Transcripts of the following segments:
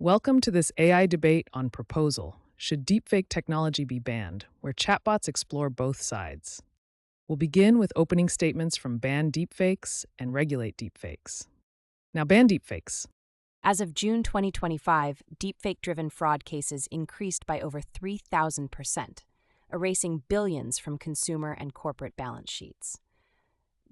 Welcome to this AI debate on proposal. Should deepfake technology be banned, where chatbots explore both sides? We'll begin with opening statements from ban deepfakes and regulate deepfakes. Now, ban deepfakes. As of June 2025, deepfake-driven fraud cases increased by over 3,000%, erasing billions from consumer and corporate balance sheets.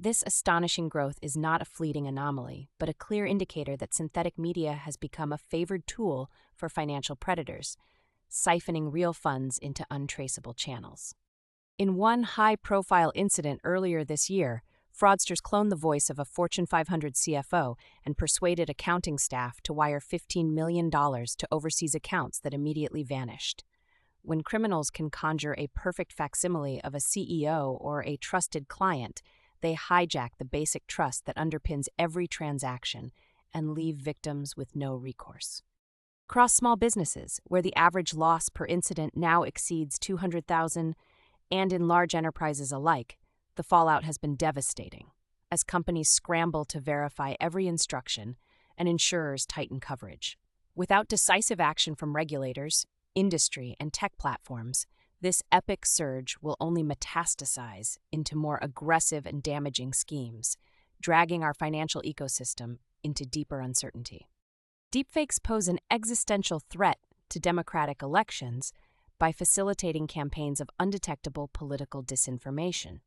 This astonishing growth is not a fleeting anomaly, but a clear indicator that synthetic media has become a favored tool for financial predators, siphoning real funds into untraceable channels. In one high-profile incident earlier this year, fraudsters cloned the voice of a Fortune 500 CFO and persuaded accounting staff to wire $15 million to overseas accounts that immediately vanished. When criminals can conjure a perfect facsimile of a CEO or a trusted client, they hijack the basic trust that underpins every transaction and leave victims with no recourse. Across small businesses, where the average loss per incident now exceeds $200,000, and in large enterprises alike, the fallout has been devastating, as companies scramble to verify every instruction and insurers tighten coverage. Without decisive action from regulators, industry, and tech platforms, this epic surge will only metastasize into more aggressive and damaging schemes, dragging our financial ecosystem into deeper uncertainty. Deepfakes pose an existential threat to democratic elections by facilitating campaigns of undetectable political disinformation.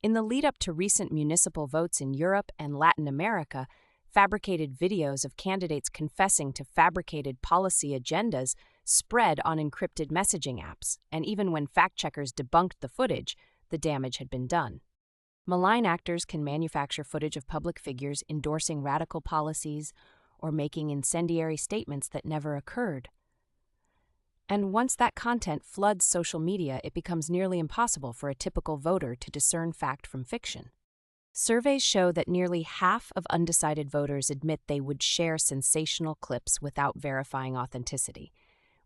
In the lead-up to recent municipal votes in Europe and Latin America, fabricated videos of candidates confessing to fabricated policy agendas spread on encrypted messaging apps, and even when fact-checkers debunked the footage, the damage had been done. Malign actors can manufacture footage of public figures endorsing radical policies or making incendiary statements that never occurred. And once that content floods social media, it becomes nearly impossible for a typical voter to discern fact from fiction. Surveys show that nearly half of undecided voters admit they would share sensational clips without verifying authenticity,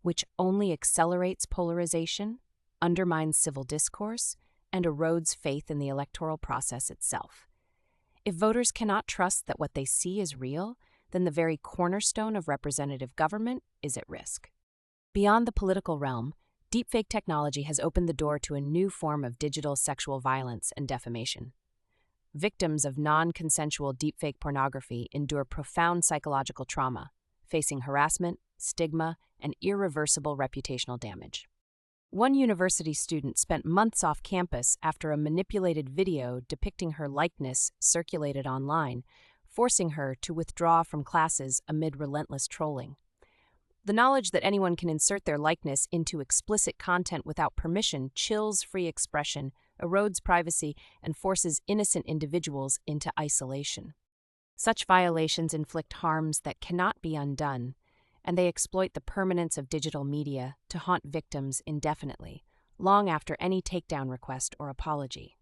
which only accelerates polarization, undermines civil discourse, and erodes faith in the electoral process itself. If voters cannot trust that what they see is real, then the very cornerstone of representative government is at risk. Beyond the political realm, deepfake technology has opened the door to a new form of digital sexual violence and defamation. Victims of non-consensual deepfake pornography endure profound psychological trauma, facing harassment, stigma, and irreversible reputational damage. One university student spent months off campus after a manipulated video depicting her likeness circulated online, forcing her to withdraw from classes amid relentless trolling. The knowledge that anyone can insert their likeness into explicit content without permission chills free expression, erodes privacy, and forces innocent individuals into isolation. Such violations inflict harms that cannot be undone, and they exploit the permanence of digital media to haunt victims indefinitely, long after any takedown request or apology.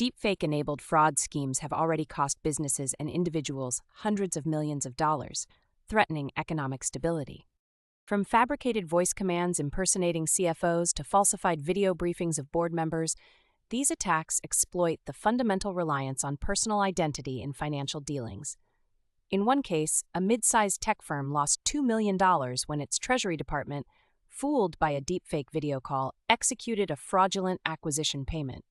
Deepfake-enabled fraud schemes have already cost businesses and individuals hundreds of millions of dollars, threatening economic stability. From fabricated voice commands impersonating CFOs to falsified video briefings of board members, these attacks exploit the fundamental reliance on personal identity in financial dealings. In one case, a mid-sized tech firm lost $2 million when its Treasury Department, fooled by a deepfake video call, executed a fraudulent acquisition payment.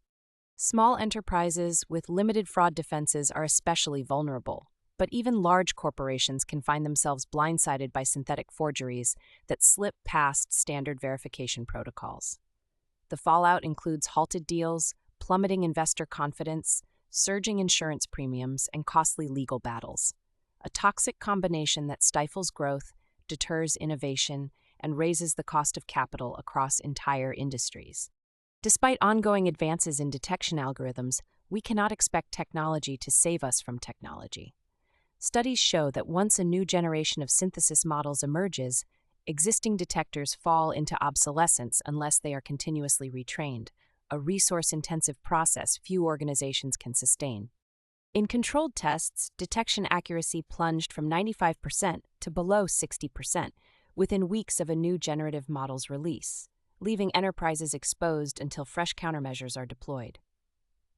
Small enterprises with limited fraud defenses are especially vulnerable, but even large corporations can find themselves blindsided by synthetic forgeries that slip past standard verification protocols. The fallout includes halted deals, plummeting investor confidence, surging insurance premiums, and costly legal battles. A toxic combination that stifles growth, deters innovation, and raises the cost of capital across entire industries. Despite ongoing advances in detection algorithms, we cannot expect technology to save us from technology. Studies show that once a new generation of synthesis models emerges, existing detectors fall into obsolescence unless they are continuously retrained, a resource-intensive process few organizations can sustain. In controlled tests, detection accuracy plunged from 95% to below 60% within weeks of a new generative model's release, leaving enterprises exposed until fresh countermeasures are deployed.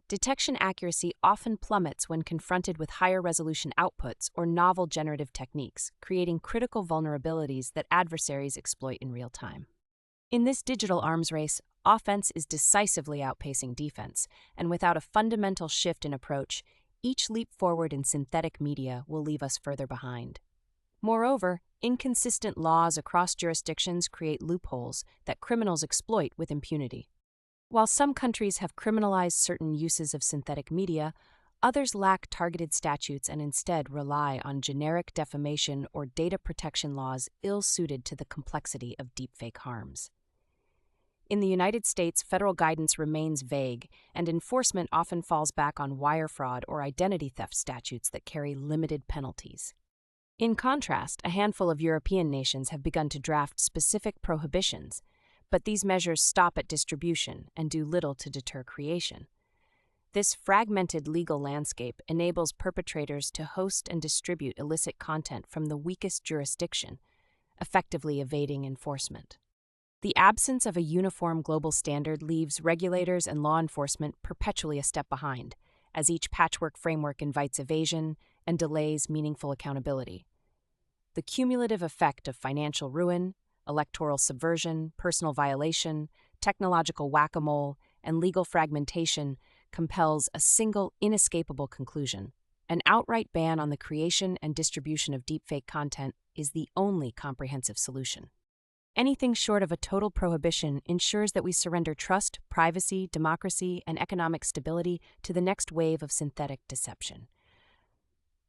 detection accuracy often plummets when confronted with higher resolution outputs or novel generative techniques, creating critical vulnerabilities that adversaries exploit in real time. In this digital arms race, offense is decisively outpacing defense, and without a fundamental shift in approach, each leap forward in synthetic media will leave us further behind. Moreover, inconsistent laws across jurisdictions create loopholes that criminals exploit with impunity. While some countries have criminalized certain uses of synthetic media, others lack targeted statutes and instead rely on generic defamation or data protection laws ill-suited to the complexity of deepfake harms. In the United States, federal guidance remains vague, and enforcement often falls back on wire fraud or identity theft statutes that carry limited penalties. In contrast, a handful of European nations have begun to draft specific prohibitions, but these measures stop at distribution and do little to deter creation. This fragmented legal landscape enables perpetrators to host and distribute illicit content from the weakest jurisdiction, effectively evading enforcement. The absence of a uniform global standard leaves regulators and law enforcement perpetually a step behind, as each patchwork framework invites evasion and delays meaningful accountability. The cumulative effect of financial ruin, electoral subversion, personal violation, technological whack-a-mole, and legal fragmentation compels a single inescapable conclusion. An outright ban on the creation and distribution of deepfake content is the only comprehensive solution. Anything short of a total prohibition ensures that we surrender trust, privacy, democracy, and economic stability to the next wave of synthetic deception.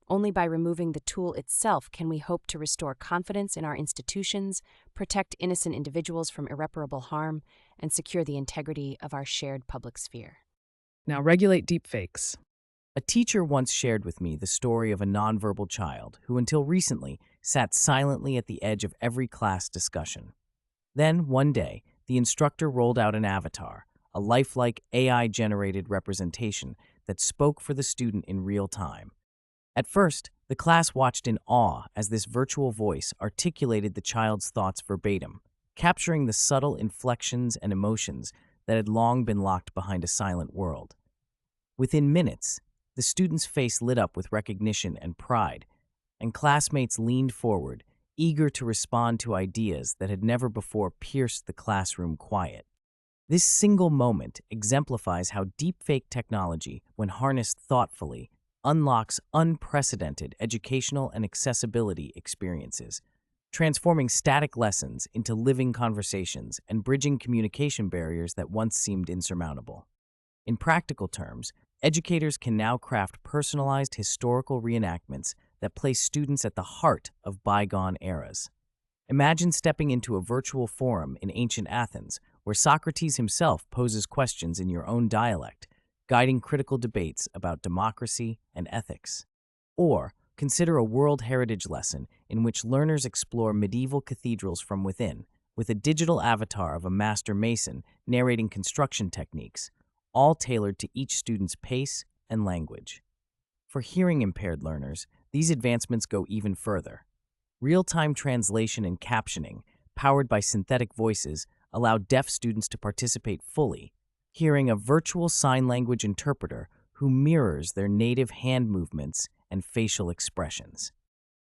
Only by removing the tool itself can we hope to restore confidence in our institutions, protect innocent individuals from irreparable harm, and secure the integrity of our shared public sphere. Now regulate deepfakes. A teacher once shared with me the story of a nonverbal child who, until recently, sat silently at the edge of every class discussion. Then, one day, the instructor rolled out an avatar, a lifelike AI-generated representation that spoke for the student in real time. At first, the class watched in awe as this virtual voice articulated the child's thoughts verbatim, capturing the subtle inflections and emotions that had long been locked behind a silent world. Within minutes, the student's face lit up with recognition and pride, and classmates leaned forward, eager to respond to ideas that had never before pierced the classroom quiet. This single moment exemplifies how deepfake technology, when harnessed thoughtfully, unlocks unprecedented educational and accessibility experiences, transforming static lessons into living conversations and bridging communication barriers that once seemed insurmountable. In practical terms, educators can now craft personalized historical reenactments that place students at the heart of bygone eras. Imagine stepping into a virtual forum in ancient Athens, where Socrates himself poses questions in your own dialect, guiding critical debates about democracy and ethics. Or consider a World Heritage lesson in which learners explore medieval cathedrals from within, with a digital avatar of a master mason narrating construction techniques, all tailored to each student's pace and language. For hearing-impaired learners, these advancements go even further. Real-time translation and captioning, powered by synthetic voices, allow deaf students to participate fully, hearing a virtual sign language interpreter who mirrors their native hand movements and facial expressions.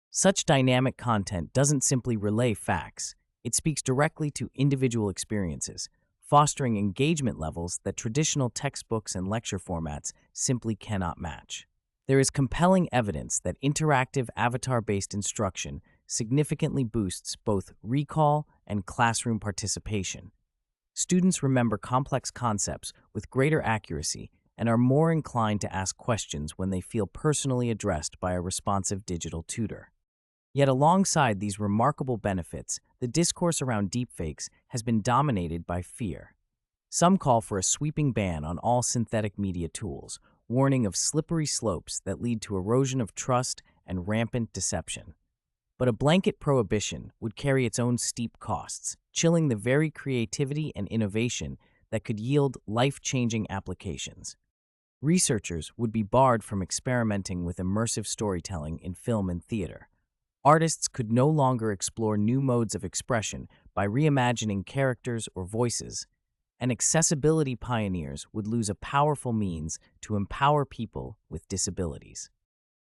Such dynamic content doesn't simply relay facts, it speaks directly to individual experiences, fostering engagement levels that traditional textbooks and lecture formats simply cannot match. There is compelling evidence that interactive avatar-based instruction significantly boosts both recall and classroom participation. Students remember complex concepts with greater accuracy and are more inclined to ask questions when they feel personally addressed by a responsive digital tutor. Yet alongside these remarkable benefits, the discourse around deepfakes has been dominated by fear. Some call for a sweeping ban on all synthetic media tools, warning of slippery slopes that lead to erosion of trust and rampant deception. But a blanket prohibition would carry its own steep costs, chilling the very creativity and innovation that could yield life-changing applications. Researchers would be barred from experimenting with immersive storytelling in film and theater. Artists could no longer explore new modes of expression by reimagining characters or voices, and accessibility pioneers would lose a powerful means to empower people with disabilities.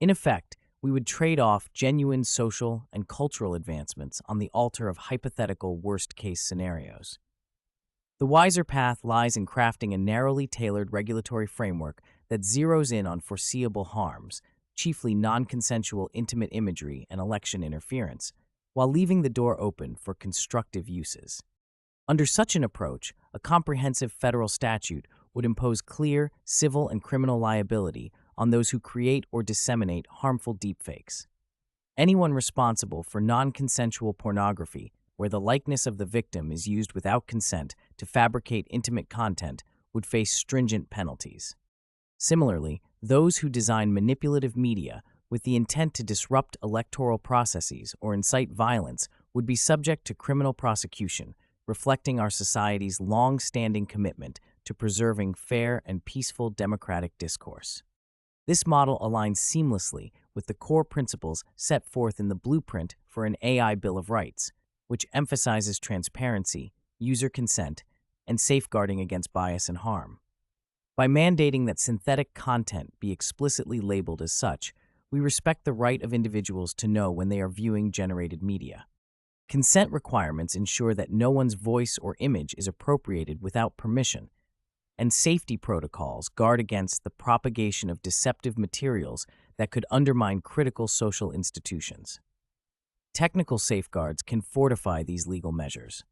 In effect, we would trade off genuine social and cultural advancements on the altar of hypothetical worst-case scenarios. The wiser path lies in crafting a narrowly tailored regulatory framework that zeroes in on foreseeable harms, chiefly non-consensual intimate imagery and election interference, while leaving the door open for constructive uses. Under such an approach, a comprehensive federal statute would impose clear civil and criminal liability on those who create or disseminate harmful deepfakes. Anyone responsible for non-consensual pornography, where the likeness of the victim is used without consent to fabricate intimate content, would face stringent penalties. Similarly, those who design manipulative media with the intent to disrupt electoral processes or incite violence would be subject to criminal prosecution, reflecting our society's long-standing commitment to preserving fair and peaceful democratic discourse. This model aligns seamlessly with the core principles set forth in the Blueprint for an AI Bill of Rights, which emphasizes transparency, user consent, and safeguarding against bias and harm. By mandating that synthetic content be explicitly labeled as such, we respect the right of individuals to know when they are viewing generated media. Consent requirements ensure that no one's voice or image is appropriated without permission, and safety protocols guard against the propagation of deceptive materials that could undermine critical social institutions. Technical safeguards can fortify these legal measures.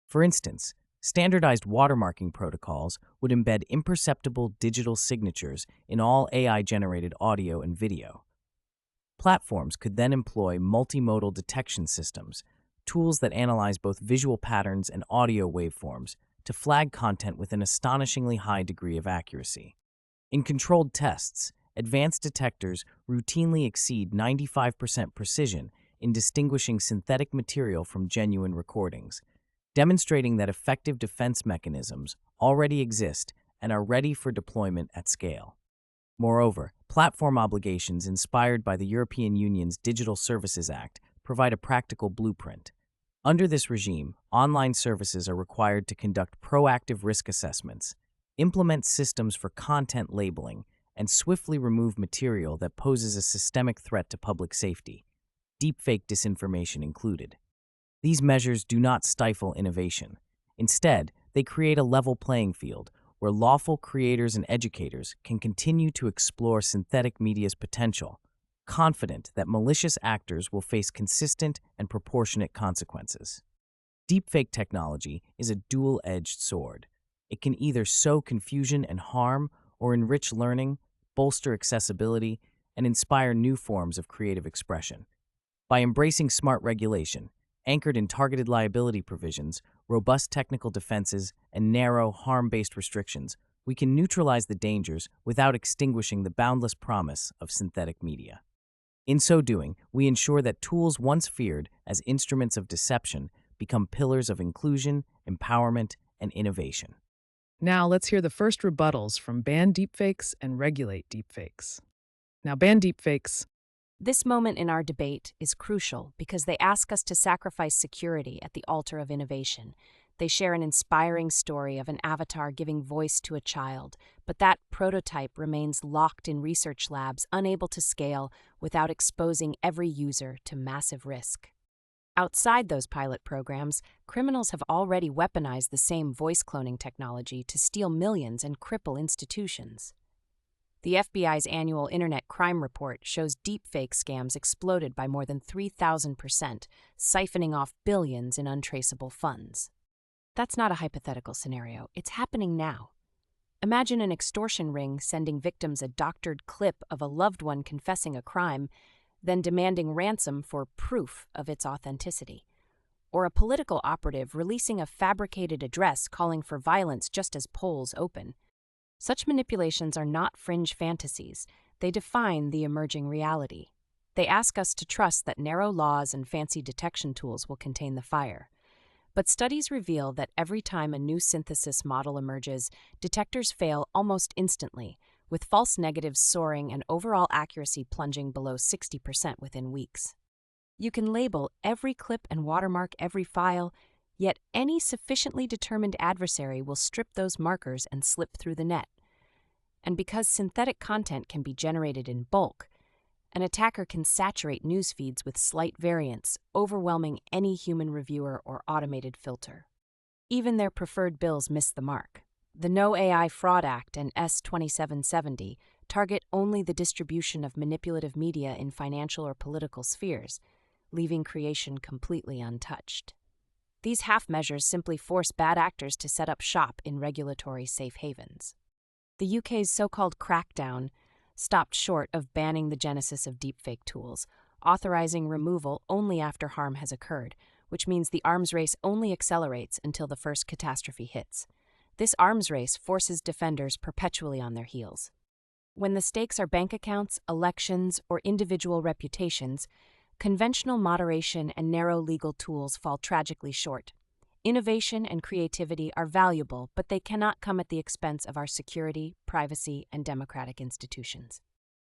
For instance, standardized watermarking protocols would embed imperceptible digital signatures in all AI-generated audio and video. Platforms could then employ multimodal detection systems, tools that analyze both visual patterns and audio waveforms, to flag content with an astonishingly high degree of accuracy. In controlled tests, advanced detectors routinely exceed 95% precision in distinguishing synthetic material from genuine recordings, demonstrating that effective defense mechanisms already exist and are ready for deployment at scale. Moreover, platform obligations inspired by the European Union's Digital Services Act provide a practical blueprint. Under this regime, online services are required to conduct proactive risk assessments, implement systems for content labeling, and swiftly remove material that poses a systemic threat to public safety, deepfake disinformation included. These measures do not stifle innovation. Instead, they create a level playing field where lawful creators and educators can continue to explore synthetic media's potential, confident that malicious actors will face consistent and proportionate consequences. Deepfake technology is a dual-edged sword. It can either sow confusion and harm or enrich learning, bolster accessibility, and inspire new forms of creative expression. By embracing smart regulation, anchored in targeted liability provisions, robust technical defenses, and narrow, harm-based restrictions, we can neutralize the dangers without extinguishing the boundless promise of synthetic media. In so doing, we ensure that tools once feared as instruments of deception become pillars of inclusion, empowerment, and innovation. Now let's hear the first rebuttals from ban deepfakes and regulate deepfakes. Now, ban deepfakes. This moment in our debate is crucial because they ask us to sacrifice security at the altar of innovation. They share an inspiring story of an avatar giving voice to a child, but that prototype remains locked in research labs, unable to scale without exposing every user to massive risk. Outside those pilot programs, criminals have already weaponized the same voice cloning technology to steal millions and cripple institutions. The FBI's annual Internet Crime Report shows deepfake scams exploded by more than 3,000%, siphoning off billions in untraceable funds. That's not a hypothetical scenario. It's happening now. Imagine an extortion ring sending victims a doctored clip of a loved one confessing a crime, then demanding ransom for proof of its authenticity. Or a political operative releasing a fabricated address calling for violence just as polls open. Such manipulations are not fringe fantasies. They define the emerging reality. They ask us to trust that narrow laws and fancy detection tools will contain the fire. But studies reveal that every time a new synthesis model emerges, detectors fail almost instantly, with false negatives soaring and overall accuracy plunging below 60% within weeks. You can label every clip and watermark every file, Yet any sufficiently determined adversary will strip those markers and slip through the net. And because synthetic content can be generated in bulk, an attacker can saturate news feeds with slight variants, overwhelming any human reviewer or automated filter. Even their preferred bills miss the mark. The No AI Fraud Act and S-2770 target only the distribution of manipulative media in financial or political spheres, leaving creation completely untouched. These half measures simply force bad actors to set up shop in regulatory safe havens. The UK's so-called crackdown stopped short of banning the genesis of deepfake tools, authorizing removal only after harm has occurred, which means the arms race only accelerates until the first catastrophe hits. This arms race forces defenders perpetually on their heels. When the stakes are bank accounts, elections, or individual reputations, conventional moderation and narrow legal tools fall tragically short. Innovation and creativity are valuable, but they cannot come at the expense of our security, privacy, and democratic institutions.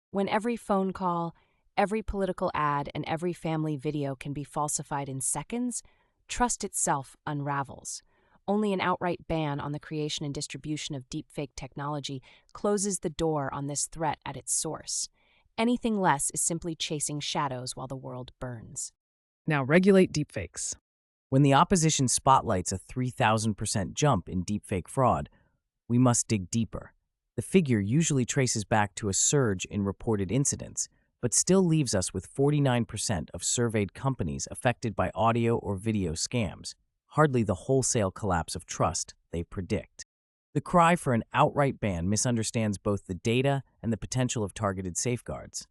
When every phone call, every political ad, and every family video can be falsified in seconds, trust itself unravels. Only an outright ban on the creation and distribution of deepfake technology closes the door on this threat at its source. Anything less is simply chasing shadows while the world burns. Now regulate deepfakes. When the opposition spotlights a 3,000% jump in deepfake fraud, we must dig deeper. The figure usually traces back to a surge in reported incidents, but still leaves us with 49% of surveyed companies affected by audio or video scams, hardly the wholesale collapse of trust they predict. The cry for an outright ban misunderstands both the data and the potential of targeted safeguards.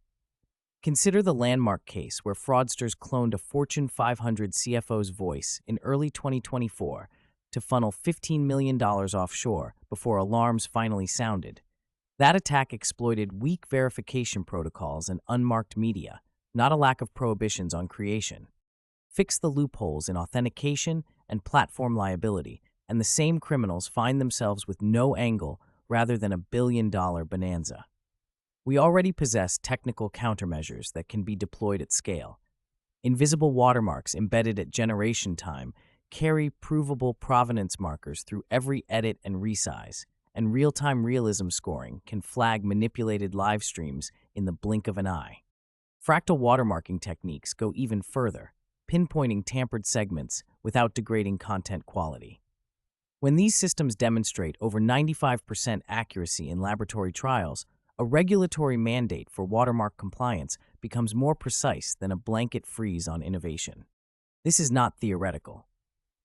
Consider the landmark case where fraudsters cloned a Fortune 500 CFO's voice in early 2024 to funnel $15 million offshore before alarms finally sounded. That attack exploited weak verification protocols and unmarked media, not a lack of prohibitions on creation. Fix the loopholes in authentication and platform liability, and the same criminals find themselves with no angle rather than a billion-dollar bonanza. We already possess technical countermeasures that can be deployed at scale. Invisible watermarks embedded at generation time carry provable provenance markers through every edit and resize, and real-time realism scoring can flag manipulated live streams in the blink of an eye. Fractal watermarking techniques go even further, pinpointing tampered segments without degrading content quality. When these systems demonstrate over 95% accuracy in laboratory trials, a regulatory mandate for watermark compliance becomes more precise than a blanket freeze on innovation. This is not theoretical.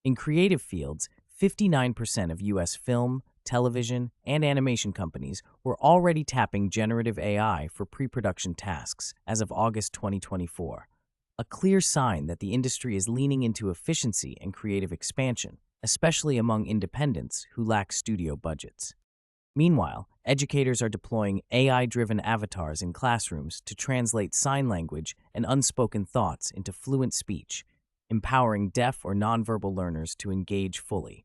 In creative fields, 59% of U.S. film, television, and animation companies were already tapping generative AI for pre-production tasks as of August 2024, a clear sign that the industry is leaning into efficiency and creative expansion, especially among independents who lack studio budgets. Meanwhile, educators are deploying AI-driven avatars in classrooms to translate sign language and unspoken thoughts into fluent speech, empowering deaf or nonverbal learners to engage fully.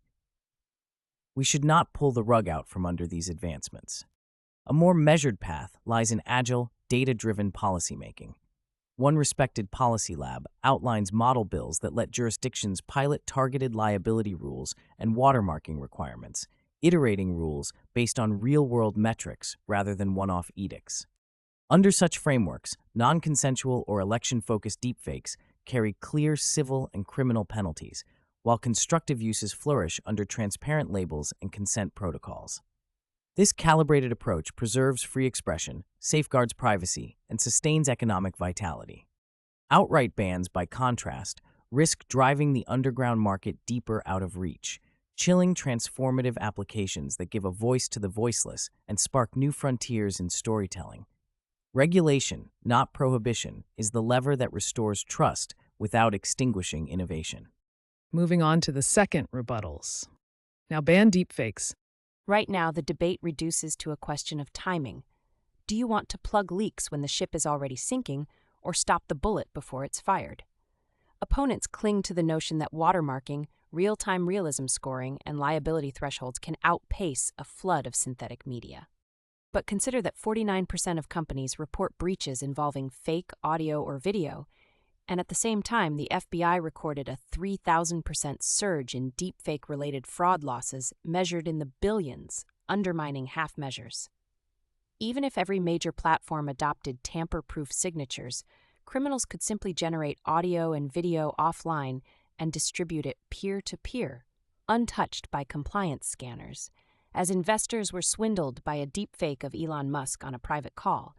We should not pull the rug out from under these advancements. A more measured path lies in agile, data-driven policymaking. One respected policy lab outlines model bills that let jurisdictions pilot targeted liability rules and watermarking requirements, iterating rules based on real-world metrics rather than one-off edicts. Under such frameworks, non-consensual or election-focused deepfakes carry clear civil and criminal penalties, while constructive uses flourish under transparent labels and consent protocols. This calibrated approach preserves free expression, safeguards privacy, and sustains economic vitality. Outright bans, by contrast, risk driving the underground market deeper out of reach, chilling transformative applications that give a voice to the voiceless and spark new frontiers in storytelling. Regulation, not prohibition, is the lever that restores trust without extinguishing innovation. Moving on to the second rebuttals. Now ban deepfakes. Right now, the debate reduces to a question of timing. Do you want to plug leaks when the ship is already sinking, or stop the bullet before it's fired? Opponents cling to the notion that watermarking, real-time realism scoring, and liability thresholds can outpace a flood of synthetic media. But consider that 49% of companies report breaches involving fake audio or video, And at the same time, the FBI recorded a 3,000% surge in deepfake-related fraud losses measured in the billions, undermining half measures. Even if every major platform adopted tamper-proof signatures, criminals could simply generate audio and video offline and distribute it peer-to-peer, untouched by compliance scanners, as investors were swindled by a deepfake of Elon Musk on a private call,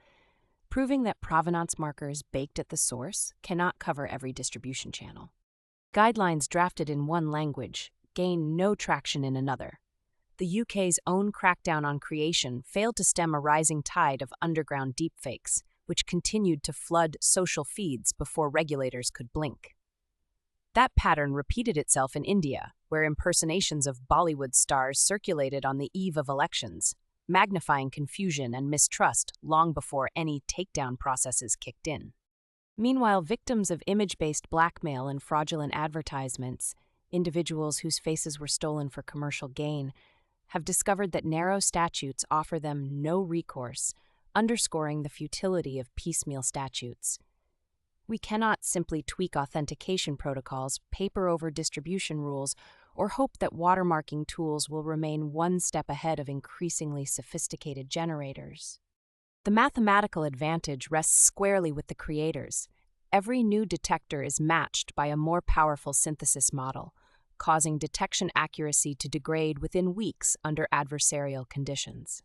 proving that provenance markers baked at the source cannot cover every distribution channel. Guidelines drafted in one language gain no traction in another. The UK's own crackdown on creation failed to stem a rising tide of underground deepfakes, which continued to flood social feeds before regulators could blink. That pattern repeated itself in India, where impersonations of Bollywood stars circulated on the eve of elections, magnifying confusion and mistrust long before any takedown processes kicked in. Meanwhile, victims of image-based blackmail and fraudulent advertisements, individuals whose faces were stolen for commercial gain, have discovered that narrow statutes offer them no recourse, underscoring the futility of piecemeal statutes. We cannot simply tweak authentication protocols, paper over distribution rules, or hope that watermarking tools will remain one step ahead of increasingly sophisticated generators. The mathematical advantage rests squarely with the creators. Every new detector is matched by a more powerful synthesis model, causing detection accuracy to degrade within weeks under adversarial conditions.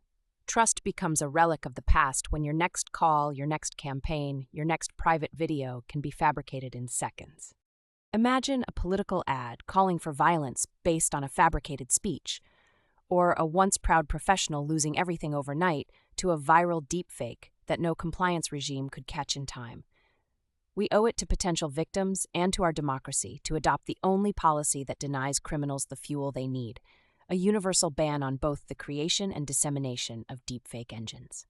Trust becomes a relic of the past when your next call, your next campaign, your next private video can be fabricated in seconds. Imagine a political ad calling for violence based on a fabricated speech, or a once proud professional losing everything overnight to a viral deepfake that no compliance regime could catch in time. We owe it to potential victims and to our democracy to adopt the only policy that denies criminals the fuel they need: a universal ban on both the creation and dissemination of deepfake engines.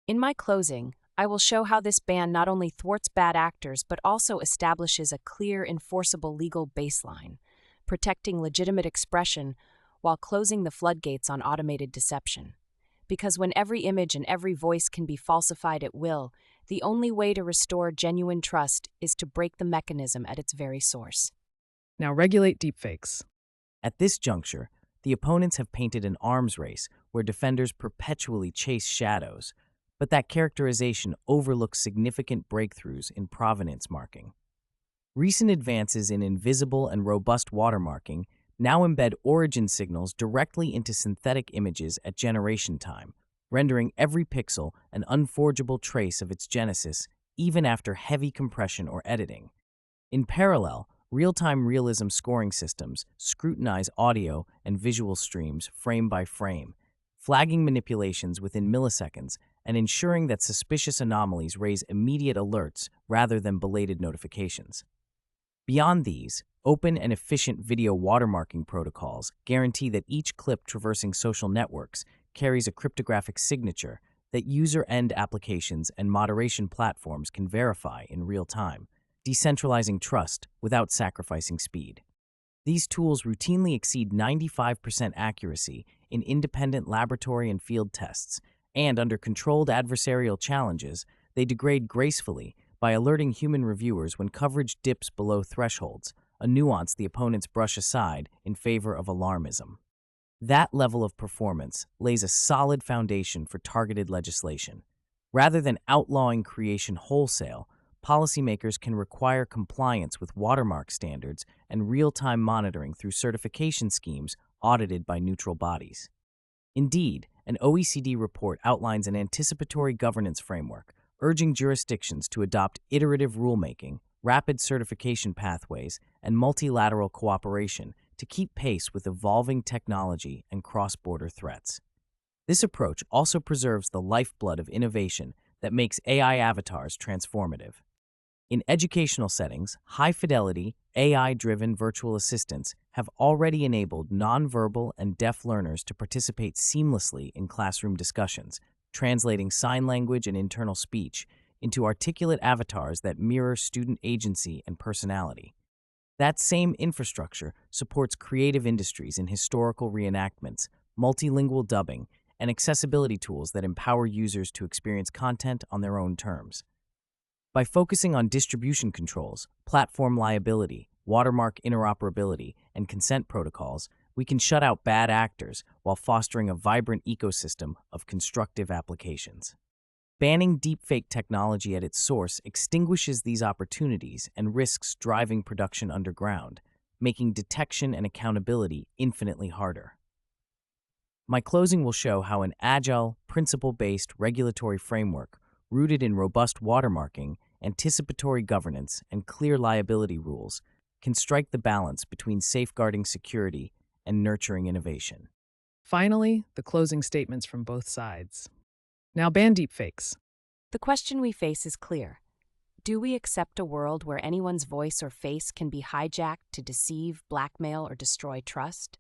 In my closing, I will show how this ban not only thwarts bad actors but also establishes a clear, enforceable legal baseline, protecting legitimate expression while closing the floodgates on automated deception. Because when every image and every voice can be falsified at will, the only way to restore genuine trust is to break the mechanism at its very source. Now regulate deepfakes. At this juncture, the opponents have painted an arms race where defenders perpetually chase shadows, but that characterization overlooks significant breakthroughs in provenance marking. Recent advances in invisible and robust watermarking now embed origin signals directly into synthetic images at generation time, rendering every pixel an unforgeable trace of its genesis even after heavy compression or editing. In parallel, real-time realism scoring systems scrutinize audio and visual streams frame by frame, flagging manipulations within milliseconds and ensuring that suspicious anomalies raise immediate alerts rather than belated notifications. Beyond these, open and efficient video watermarking protocols guarantee that each clip traversing social networks carries a cryptographic signature that user-end applications and moderation platforms can verify in real time, decentralizing trust without sacrificing speed. These tools routinely exceed 95% accuracy in independent laboratory and field tests, and under controlled adversarial challenges, they degrade gracefully by alerting human reviewers when coverage dips below thresholds, a nuance the opponents brush aside in favor of alarmism. That level of performance lays a solid foundation for targeted legislation. Rather than outlawing creation wholesale, policymakers can require compliance with watermark standards and real-time monitoring through certification schemes audited by neutral bodies. Indeed, an OECD report outlines an anticipatory governance framework, urging jurisdictions to adopt iterative rulemaking, rapid certification pathways, and multilateral cooperation to keep pace with evolving technology and cross-border threats. This approach also preserves the lifeblood of innovation that makes AI avatars transformative. In educational settings, high-fidelity, AI-driven virtual assistants have already enabled nonverbal and deaf learners to participate seamlessly in classroom discussions, translating sign language and internal speech into articulate avatars that mirror student agency and personality. That same infrastructure supports creative industries in historical reenactments, multilingual dubbing, and accessibility tools that empower users to experience content on their own terms. By focusing on distribution controls, platform liability, watermark interoperability, and consent protocols, we can shut out bad actors while fostering a vibrant ecosystem of constructive applications. Banning deepfake technology at its source extinguishes these opportunities and risks driving production underground, making detection and accountability infinitely harder. My closing will show how an agile, principle-based regulatory framework rooted in robust watermarking, anticipatory governance, and clear liability rules can strike the balance between safeguarding security and nurturing innovation. Finally, the closing statements from both sides. Now ban deepfakes. The question we face is clear. Do we accept a world where anyone's voice or face can be hijacked to deceive, blackmail, or destroy trust?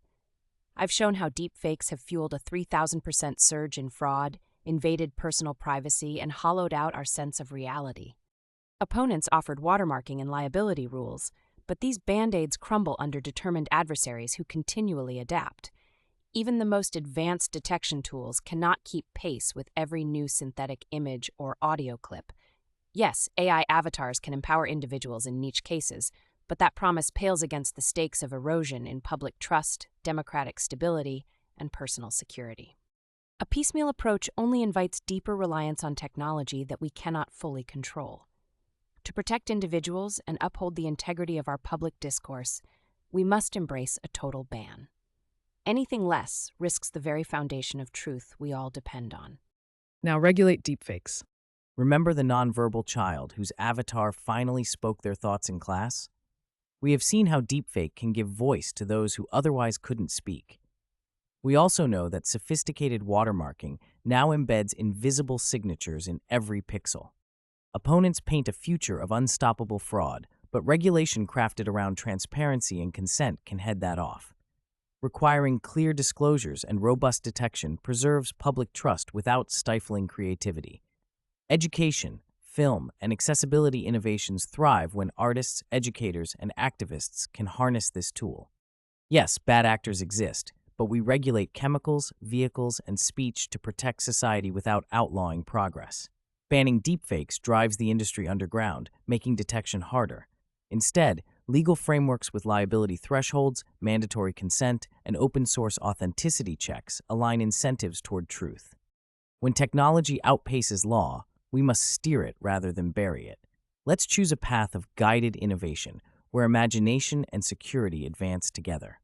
I've shown how deepfakes have fueled a 3,000% surge in fraud, invaded personal privacy, and hollowed out our sense of reality. Opponents offered watermarking and liability rules, but these band-aids crumble under determined adversaries who continually adapt. Even the most advanced detection tools cannot keep pace with every new synthetic image or audio clip. Yes, AI avatars can empower individuals in niche cases, but that promise pales against the stakes of erosion in public trust, democratic stability, and personal security. A piecemeal approach only invites deeper reliance on technology that we cannot fully control. To protect individuals and uphold the integrity of our public discourse, we must embrace a total ban. Anything less risks the very foundation of truth we all depend on. Now regulate deepfakes. Remember the nonverbal child whose avatar finally spoke their thoughts in class? We have seen how deepfake can give voice to those who otherwise couldn't speak. We also know that sophisticated watermarking now embeds invisible signatures in every pixel. Opponents paint a future of unstoppable fraud, but regulation crafted around transparency and consent can head that off. Requiring clear disclosures and robust detection preserves public trust without stifling creativity. Education, film, and accessibility innovations thrive when artists, educators, and activists can harness this tool. Yes, bad actors exist, but we regulate chemicals, vehicles, and speech to protect society without outlawing progress. Banning deepfakes drives the industry underground, making detection harder. Instead, legal frameworks with liability thresholds, mandatory consent, and open-source authenticity checks align incentives toward truth. When technology outpaces law, we must steer it rather than bury it. Let's choose a path of guided innovation, where imagination and security advance together.